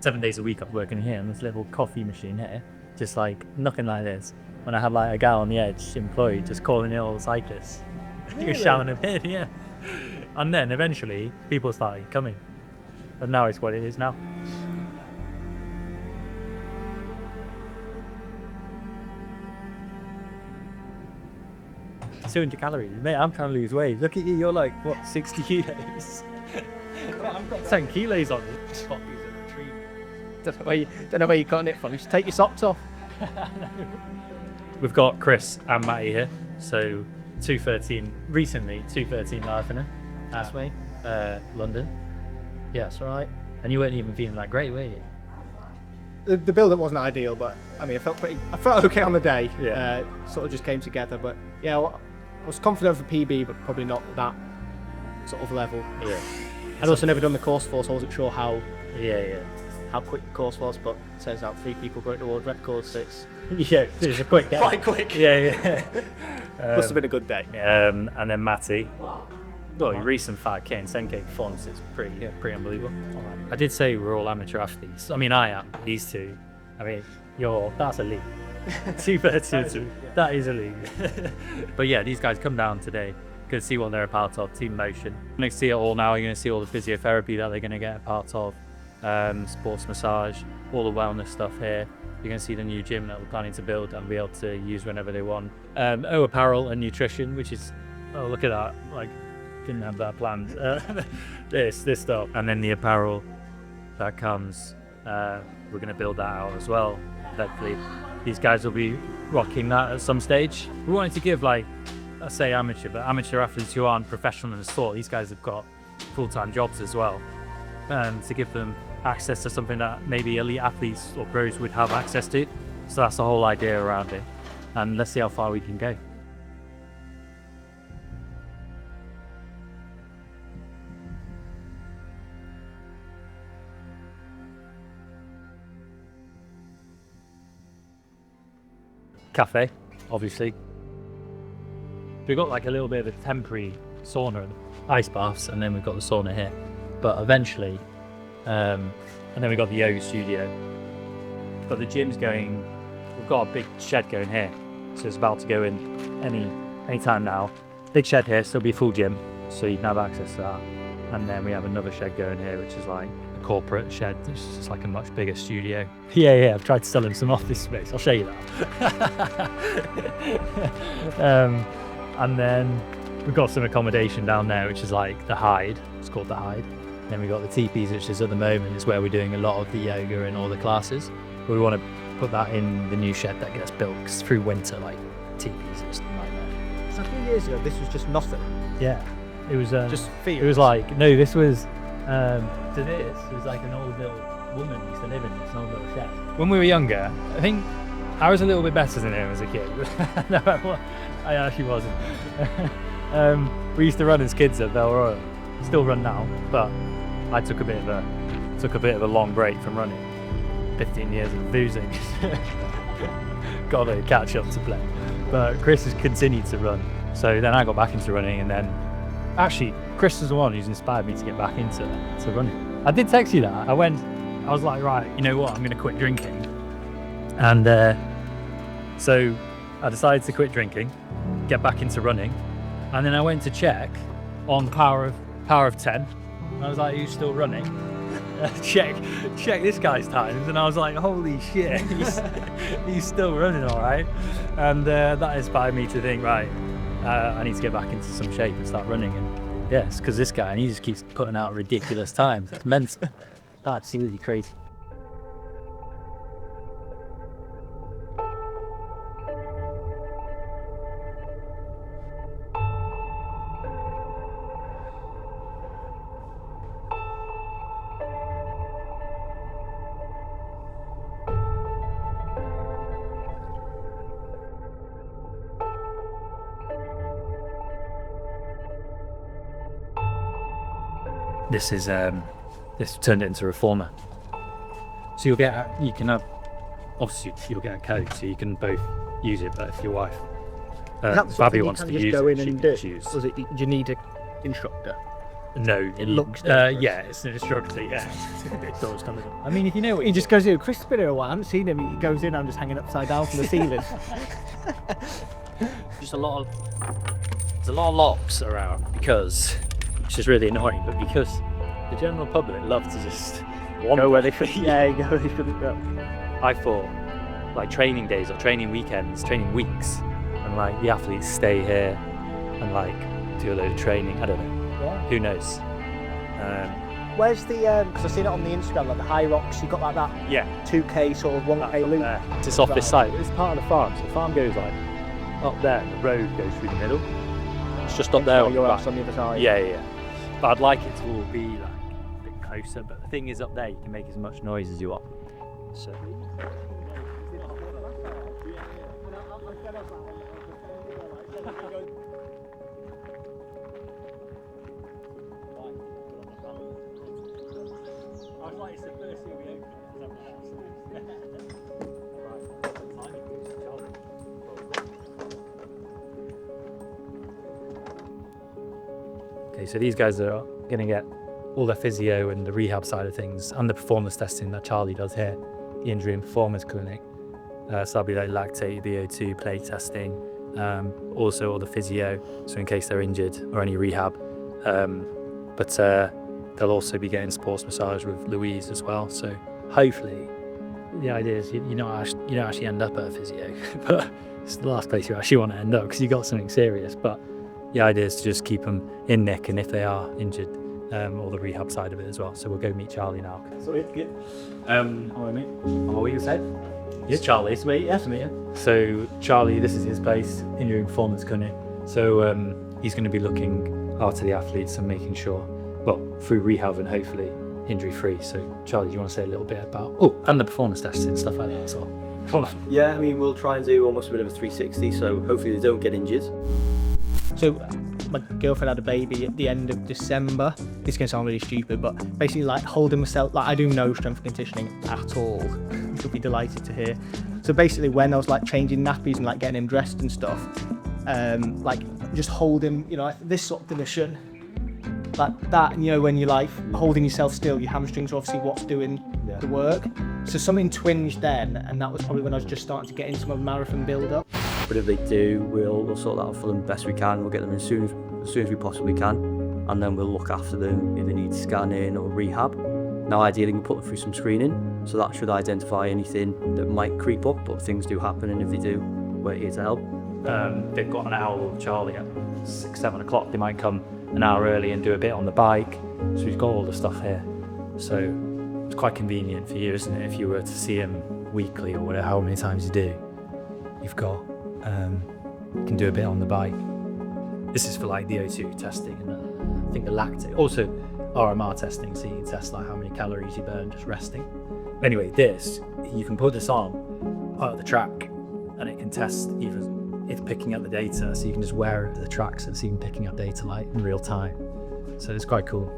7 days a week I'm working here on this little coffee machine here, just like nothing like this. When I had like a gal on the edge employed, just calling in all the cyclists, Really? shouting them in, yeah. And then eventually people started coming, and now it's what it is now. 200 calories, mate. I'm trying to lose weight. Look at you, you're like what, 60 kilos? I've got 10 kilos on you. Don't know where you got it from. Just take your socks off. We've got Chris and Matty here. So 213 recently, 213 marathon. That's me. London. Yeah, that's right. And you weren't even feeling that great, were you? The build-up wasn't ideal, but I mean, I felt okay on the day. Yeah. Sort of just came together, but yeah, I was confident for PB, but probably not that sort of level. Yeah. I'd also never done the course before, so I wasn't sure how Yeah. quick the course was, but it turns out 3 people going to world record, so it's Yeah, it was a quick day. quite quick. Yeah. Must have been a good day. And then Matty. Well, your recent 5K and 10K performance is pretty unbelievable. I did say we're all amateur athletes. I mean, I am. These two. I mean, that's a league. 232. That is a league. But yeah, these guys come down today. Going to see what they're a part of. Team Motion. You're going to see it all now. You're going to see all the physiotherapy that they're going to get a part of. Sports massage, all the wellness stuff here. You're going to see the new gym that we're planning to build and be able to use whenever they want. Apparel and nutrition, which is, oh, look at that. Like, didn't have that planned. This stuff. And then the apparel that comes, we're going to build that out as well. Hopefully these guys will be rocking that at some stage. We wanted to give, like, I say amateur, but amateur athletes who aren't professional in the sport, these guys have got full-time jobs as well. To give them access to something that maybe elite athletes or pros would have access to. So that's the whole idea around it. And let's see how far we can go. Cafe, obviously. We've got like a little bit of a temporary sauna and ice baths, and then we've got the sauna here. But eventually, and then we've got the yoga studio. But the gym's going, we've got a big shed going here. So it's about to go in any time now. Big shed here, so it'll be a full gym, so you can have access to that. And then we have another shed going here, which is like a corporate shed. It's just like a much bigger studio. Yeah, I've tried to sell him some office space. I'll show you that. And then we've got some accommodation down there, which is like the Hide. It's called the Hide. Then we've got the teepees, which is at the moment is where we're doing a lot of the yoga and all the classes. But we want to put that in the new shed that gets built, because through winter, like teepees and stuff like that. So a few years ago, this was just nothing. Yeah, it was Just fields. It was like, no, this was it was like an old little woman used to live in this, an old little shed. When we were younger, I think I was a little bit better than him as a kid. No, I actually wasn't. We used to run as kids at Bell Royal. Still run now, but I took a bit of a long break from running. 15 years of boozing. Got a catch up to play. But Chris has continued to run. So then I got back into running, and then actually Chris was the one who's inspired me to get back into running. I did text you that. I was like, right, you know what, I'm going to quit drinking. And so I decided to quit drinking, get back into running. And then I went to check on Power of 10. And I was like, who's still running? check this guy's times, and I was like, holy shit, he's still running all right. And that inspired me to think, right, I need to get back into some shape and start running. And yes, because this guy, and he just keeps putting out ridiculous times. It's mental. That's really crazy. This turned it into a reformer. So you'll get a code, so you can both use it. But if your wife, Is that if something Abby you wants can to just use go it, in she and can do? use. Do you need an instructor? No, It looks dangerous. yeah, it's an instructor. Yeah, it does kind of. I mean, if you know what He just goes in. Chris has been here a while. I haven't seen him. He goes in. I'm just hanging upside down from the ceiling. There's a lot of locks around because, which is really annoying, but because the general public love to just Go where they should. Yeah, go where they shouldn't go. I thought like training days or training weekends, training weeks, and like the athletes stay here and like do a load of training. I don't know. Yeah. Who knows? Where's the? Because I've seen it on the Instagram, like the high rocks. You got like that Yeah, 2K sort of 1K loop. it's this off this side. It's part of the farm. So the farm goes like up there, and the road goes through the middle. It's just up there. Oh, your back. house on the other side. Yeah. But I'd like it to all be like a bit closer. But the thing is, up there you can make as much noise as you want. So. Okay, so these guys are going to get all the physio and the rehab side of things and the performance testing that Charlie does here, the injury and performance clinic. So that'll be like lactate, VO2, plate testing, also all the physio, so in case they're injured or any rehab. But they'll also be getting sports massage with Louise as well. So hopefully, the idea is you don't actually end up at a physio, but it's the last place you actually want to end up because you got something serious. But the idea is to just keep them in nick, and if they are injured, all the rehab side of it as well. So we'll go meet Charlie now. So it's good. What you said? It's Charlie. It's me. Yes, me. So Charlie, this is his place, injury and performance clinic. So he's going to be looking after the athletes and making sure, well, through rehab and hopefully injury free. So Charlie, do you want to say a little bit about, and the performance testing and stuff like that as well? Come on. Yeah, I mean, we'll try and do almost a bit of a 360, so hopefully they don't get injured. So my girlfriend had a baby at the end of December. This can sound really stupid, but basically like holding myself, like I do no strength conditioning at all. You'll be delighted to hear. So basically when I was like changing nappies and like getting him dressed and stuff, like just hold him, like this sort of position, like that, and when you're like holding yourself still, your hamstrings are obviously what's doing the work. So something twinged then, and that was probably when I was just starting to get into my marathon build up. But if they do, we'll sort that out for them best we can. We'll get them as soon as we possibly can, and then we'll look after them if they need scanning or rehab. Now ideally we put them through some screening, so that should identify anything that might creep up, but things do happen, and if they do, we're here to help. They've got an hour with Charlie at 6-7 o'clock. They might come an hour early and do a bit on the bike. So we've got all the stuff here. So it's quite convenient for you, isn't it? If you were to see him weekly or whatever, how many times you do, you've got, you can do a bit on the bike. This is for like the O2 testing and I think the lactate. Also RMR testing, so you can test like how many calories you burn just resting. Anyway, this, you can put this on part of the track and it can test either it's picking up the data, so you can just wear it to the tracks and see them picking up data like in real time. So it's quite cool.